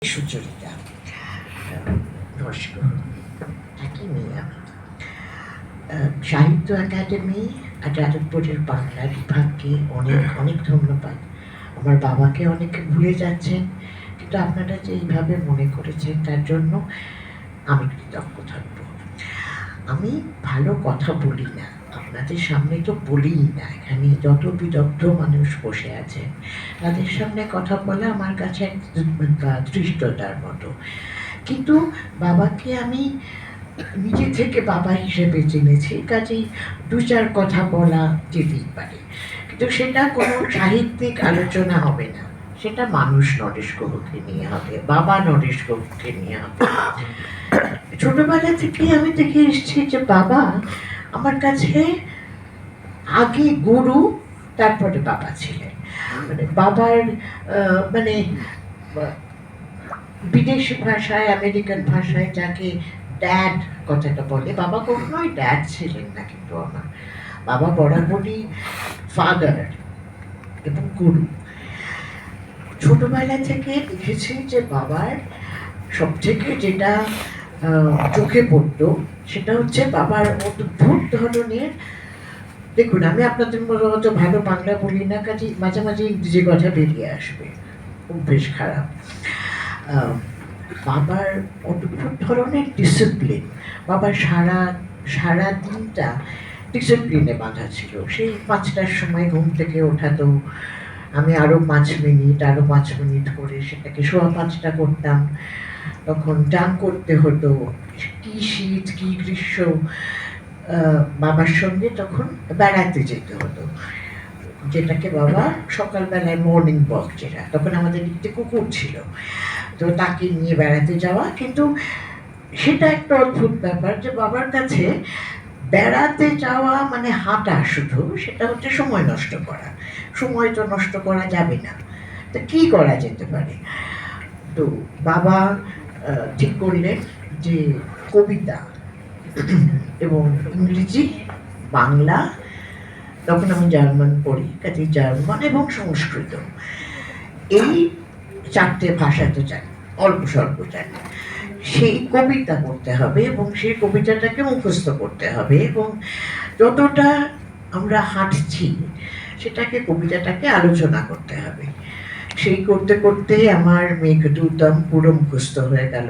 সুচরিতা নমস্কার। একই মেয়ে আমি। সাহিত্য একাডেমি আর যাদবপুরের বাংলা বিভাগকে অনেক অনেক ধন্যবাদ। আমার বাবাকে অনেকে ভুলে যাচ্ছেন, কিন্তু আপনারা যে এইভাবে মনে করেছেন তার জন্য আমি কৃতজ্ঞ থাকব। আমি ভালো কথা বলি না, আপনাদের সামনে তো বলিই না। এখানে যত বিদগ্ধ মানুষ বসে আছেন তাদের সামনে কথা বলা আমার কাছে এক ধৃষ্টতার মতো। কিন্তু বাবাকে আমি নিজে থেকে বাবা হিসেবে চিনেছি, কাজেই দু চার কথা বলা যেতেই পারে। কিন্তু সেটা কোনো সাহিত্যিক আলোচনা হবে না, সেটা মানুষ নরেশ গুহকে নিয়ে হবে, বাবা নরেশ গুহকে নিয়ে হবে। ছোটবেলা থেকে আমি দেখে এসেছি যে বাবা আমার কাছে আগে গুরু, তারপরে বাবা ছিলেন। মানে বাবার মানে বিদেশি ভাষায়, আমেরিকান ভাষায় যাকে ড্যাড কথাটা বলে, বাবা কখনোই ড্যাড ছিলেন না। কিন্তু আমার বাবা বরাবরই ফাদার এবং গুরু। ছোটবেলা থেকে দেখেছি যে বাবার সব থেকে যেটা চোখে পড়তো সেটা হচ্ছে বাবার অদ্ভুত ধরনের, দেখুন আমি আপনাদের মতো ভালো বাংলা বলি না, কাজে মাঝে মাঝে ইংরেজি কথা বেরিয়ে আসবে, অভ্যেস খারাপ। বাবার অদ্ভুত ধরনের ডিসিপ্লিন। বাবার সারা দিনটা ডিসিপ্লিনে বাঁধা ছিল। সেই 5টার সময় ঘুম থেকে ওঠাতো, আমি আরও 5 মিনিট করে সেটাকে 5:15 করতাম। তখন চান করতে হতো, কি শীত কি গ্রীষ্ম। বাবার সঙ্গে তখন বেড়াতে যেতে হতো, যেটাকে বাবা সকালবেলায় মর্নিং ওয়াক, যেটা তখন আমাদের দিকে কুকুর ছিল, তো তাকে নিয়ে বেড়াতে যাওয়া। কিন্তু সেটা একটা অদ্ভুত ব্যাপার যে বাবার কাছে বেড়াতে যাওয়া মানে হাঁটা শুধু, সেটা হচ্ছে সময় নষ্ট করা। সময় তো নষ্ট করা যাবে না, তো কি করা যেতে পারে? তো বাবা ঠিক করলেন যে কবিতা এবং ইংরেজি, বাংলা, তখন আমি জার্মান পড়ি, কাজে জার্মান এবং সংস্কৃত, এই 4টে ভাষা তো জানি, অল্প স্বল্প জানি। সেই কবিতা পড়তে হবে এবং সেই কবিতাটাকে মুখস্থ করতে হবে, এবং যতটা আমরা হাঁটছি সেটাকে, কবিতাটাকে আলোচনা করতে হবে। সেই করতে করতে আমার মেঘদূতম পুরো মুখস্থ হয়ে গেল,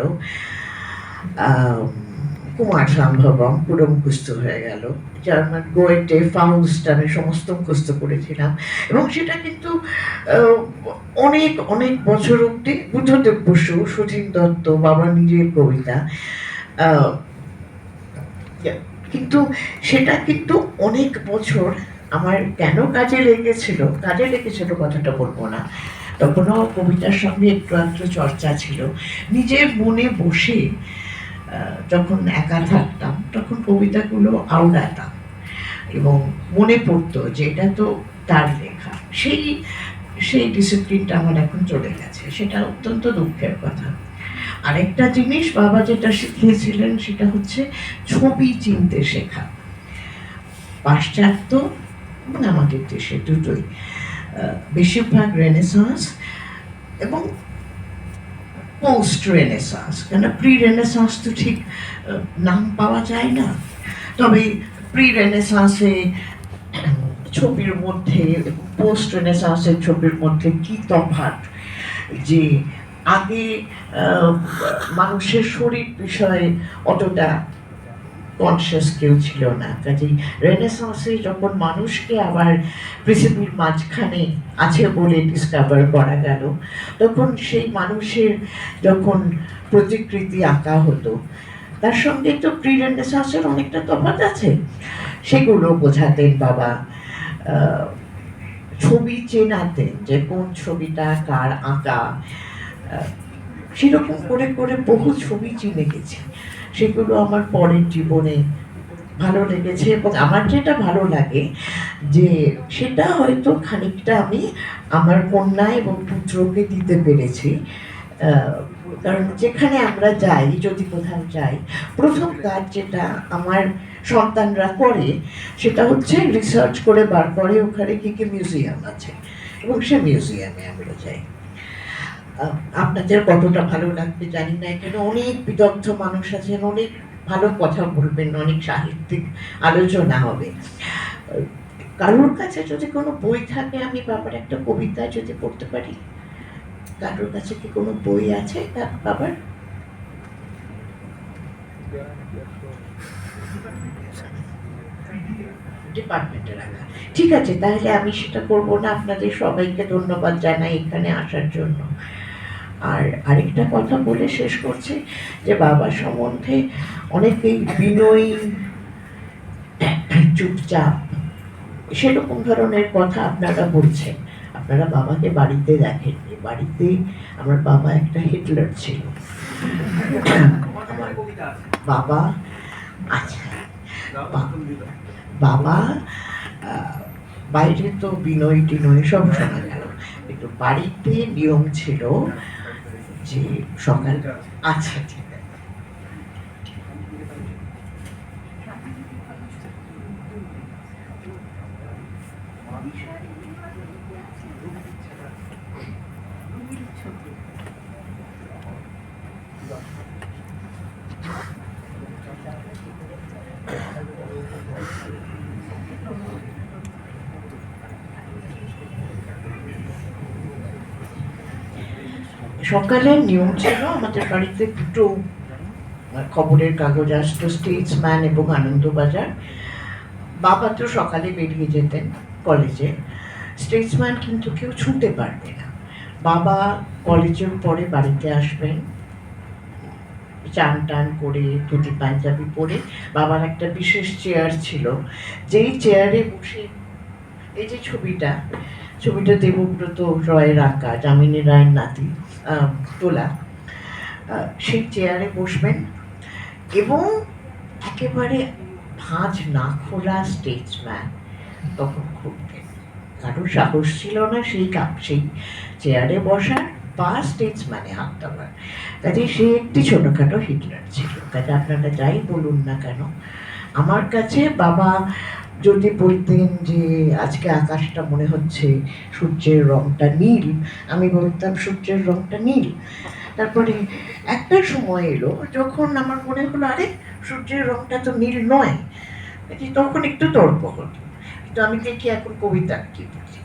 কুমার সম্ভবম পুরো মুখস্থ হয়ে গেল, জার্মান গোয়েটে, ফাউস্ট আমি সমস্ত মুখস্থ করেছিলাম। এবং সেটা কিন্তু অনেক অনেক বছর অব্দি, বুদ্ধদেব বসু, সুধীন দত্ত, বাবার নিজের কবিতা, কিন্তু সেটা কিন্তু অনেক বছর আমার কেন কাজে লেগেছিল কথাটা বলবো না। তখনও কবিতার সঙ্গে একটু একটু চর্চা ছিল। নিজের মনে বসে যখন একা থাকতাম তখন কবিতাগুলো আওড়াতাম এবং মনে পড়তো যে এটা তো তার লেখা। সেই ডিসিপ্লিনটা আমার এখন চলে গেছে, সেটা অত্যন্ত দুঃখের কথা। আরেকটা জিনিস বাবা যেটা শিখিয়েছিলেন সেটা হচ্ছে ছবি চিনতে শেখা। পাশ্চাত্য এবং আমাদের দেশে দুটোই বেশিরভাগ রেনেসাঁস এবং পোস্ট রেনেসাঁস, কেন প্রি রেনেসাঁস তো ঠিক নাম পাওয়া যায় না, তবে প্রি রেনেসাঁসে ছবির মধ্যে পোস্ট রেনেসাঁসের ছবির মধ্যে কি তফাৎ, যে আগে মানুষের শরীর বিষয়ে অতটা কনসিয়াস কেউ ছিল না। কাজেই রেনেসাঁসে যখন মানুষকে আবার পৃথিবীর মাঝখানে আছে বলে ডিসকভার করা গেল, তখন সেই মানুষের যখন প্রতিকৃতি আঁকা হতো তার সঙ্গে তো প্রি রেনেসাঁসের অনেকটা তফাৎ আছে, সেগুলো বোঝাতেন বাবা। ছবি চেনাতেন যে কোন ছবিটা কার আঁকা, সেরকম করে করে বহু ছবি চিনে গেছি। সেগুলো আমার পরের জীবনে ভালো লেগেছে, এবং আমার যেটা ভালো লাগে যে সেটা হয়তো খানিকটা আমি আমার কন্যা এবং পুত্রকে দিতে পেরেছি। কারণ যেখানে আমরা যাই, যদি কোথাও যাই, প্রথম কাজ যেটা আমার সন্তানরা করে সেটা হচ্ছে রিসার্চ করে বার করে ওখানে কি কি মিউজিয়াম আছে, এবং সে মিউজিয়ামে আমরা যাই। আপনাদের কতটা ভালো লাগবে জানি না, এখানে অনেক বিদগ্ধ মানুষ আছেন, অনেক ভালো কথা বলবেন, অনেক সাহিত্যিক আলোচনা হবে। কারোর কাছে যদি কোনো বই থাকে, আমি বাবার একটা কবিতা যদি পড়তে পারি। কারোর কাছে কি কোনো বই আছে তার বাবার? ডিপার্টমেন্টে রাখা। ঠিক আছে, তাহলে আমি সেটা করবো না। আপনাদের সবাইকে ধন্যবাদ জানাই এখানে আসার জন্য। আর আরেকটা কথা বলে শেষ করছি, যে বাবা সম্বন্ধে অনেকেই বিনয়ী, চুপচাপ, সেরকম ধরনের কথা আপনারা বলছেন। আপনারা বাবাকে বাড়িতে দেখেননি। বাড়িতে আমার বাবা একটা হিটলার ছিল। আমার বাবা, আচ্ছা, বাবা বাইরে তো বিনয় টিনয় সব শোনা গেল, কিন্তু বাড়িতে নিয়ম ছিল যে সকাল, আচ্ছা ঠিক আছে, সকালের নিয়ম ছিল আমাদের বাড়িতে দুটো খবরের কাগজ আসতো, স্টেটসম্যান এবং আনন্দবাজার। বাবা তো সকালে বেরিয়ে যেতেন কলেজে, স্টেটসম্যান কিন্তু কেউ ছুঁতে পারবে না। বাবা কলেজের পরে বাড়িতে আসবেন, চান টান করে ধুতি পাঞ্জাবি পরে। বাবার একটা বিশেষ চেয়ার ছিল, যেই চেয়ারে বসে, এই যে ছবিটা, ছবিটা দেবব্রত রয়ের আঁকা, যামিনী রায়ের নাতি তোলা। সেই চেয়ারে বসবেন এবং একেবারে ভাঁজ না খোলা স্টেটসম্যান তখন খুঁজতেন। কারোর সাহস ছিল না সেই চেয়ারে বসার বা স্টেটসম্যানে হাত দেওয়ার। কাজে সে একটি ছোটখাটো হিটলার ছিল। কাজে আপনারা যাই বলুন না কেন, আমার কাছে বাবা যদি বলতেন যে আজকে আকাশটা মনে হচ্ছে সূর্যের রংটা নীল, আমি বলতাম সূর্যের রংটা নীল। তারপরে একটা সময় এলো যখন আমার মনে হলো আরে সূর্যের রংটা তো নীল নয়, তখন একটু তর্ক হতো। কিন্তু আমি দেখি এখন কবিতা কি বলছি।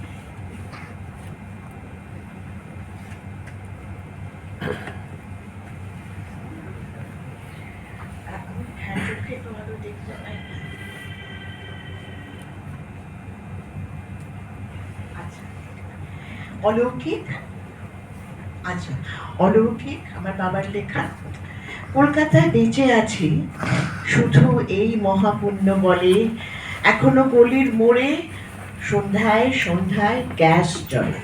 অলৌকিক, আচ্ছা, অলৌকিক আমার বাবার লেখা। কলকাতায় বেঁচে আছি শুধু এই মহাপুণ্য বলে, এখনো গলির মোড়ে সন্ধ্যায় সন্ধ্যায় গ্যাস জ্বলে,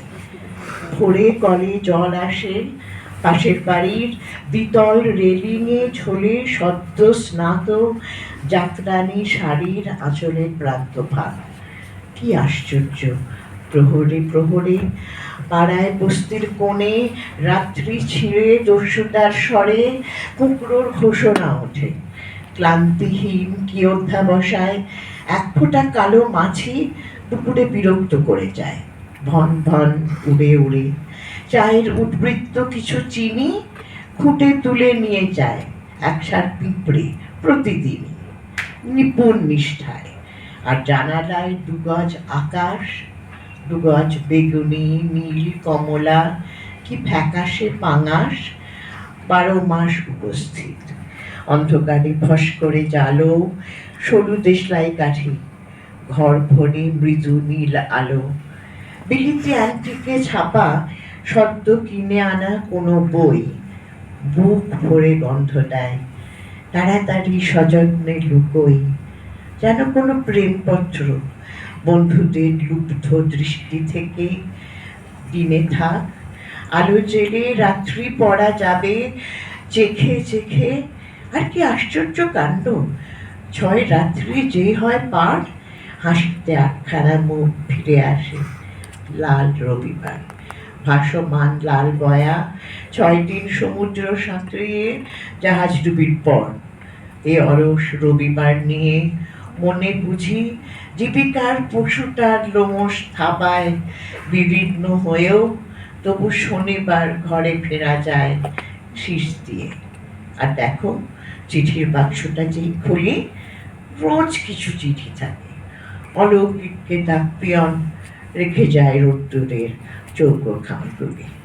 ভোরে কলে জল আসে, পাশের বাড়ির দ্বিতল রেলিংয়ে ঝোলে সদ্য স্নাত জাতরানী শাড়ির আঁচলের প্রান্ত ভাগ। কি আশ্চর্য! প্রহরে প্রহরে পাড়ায় বস্তির কোণে রাত্রি ছিঁড়ে দস্যুতার স্বরে কুকুরোর ঘোষণা ওঠে। ক্লান্তিহীন কি অধ্যাবসায় এক ফোঁটা কালো মাছি দুপুরে বিরক্ত করে যায়। ভন ভন উড়ে উড়ে চায়ের উদ্বৃত্ত কিছু চিনি খুঁটে তুলে নিয়ে যায় একসার পিঁপড়ে প্রতিদিনই, নিপুণ নিষ্ঠায়। আর জানালায় দুগজ আকাশ, দুগজ বেগুনি নীল কমলা, কি ফ্যাকাশে পাঙাশ 12 মাস উপস্থিত। অন্ধকারে ফস করে জালো, সরু দেশলাই কাঠি, ঘর ভরে মৃদু নীল আলো। বিলিতি অ্যান্টিকে ছাপা সদ্য কিনে আনা কোনো বই বুক ভরে গন্ধ দেয়, তাড়াতাড়ি সযত্নে লুকোই, যেন কোনো প্রেমপত্র বন্ধুদের লুব্ধ দৃষ্টি থেকে। দিনে থাক, আলো জেলে রাত্রি পড়া যাবে চেখে চেখে। আর কি আশ্চর্য কাণ্ড! 6 রাত্রি যে হয় পার, হাসিতে আটখানা মুখ ফিরে আসে। লাল রবিবার, ভাসমান লাল বয়া, 6 দিন সমুদ্র সাঁতরিয়ে জাহাজ ডুবির পর এ অরস রবিবার নিয়ে মনে বুঝি জীবিকার পশুটার লোমশ থাবায় বিদীর্ণ হয়েও তবু শনিবার ঘরে ফেরা যায় শীষ দিয়ে। আর দেখো, চিঠির বাক্সটা যেই খুলি, রোজ কিছু চিঠি থাকে। অলৌকিককে ডাক পিয়ন রেখে যায় রোদ্দুরের চৌকো খামগুলি।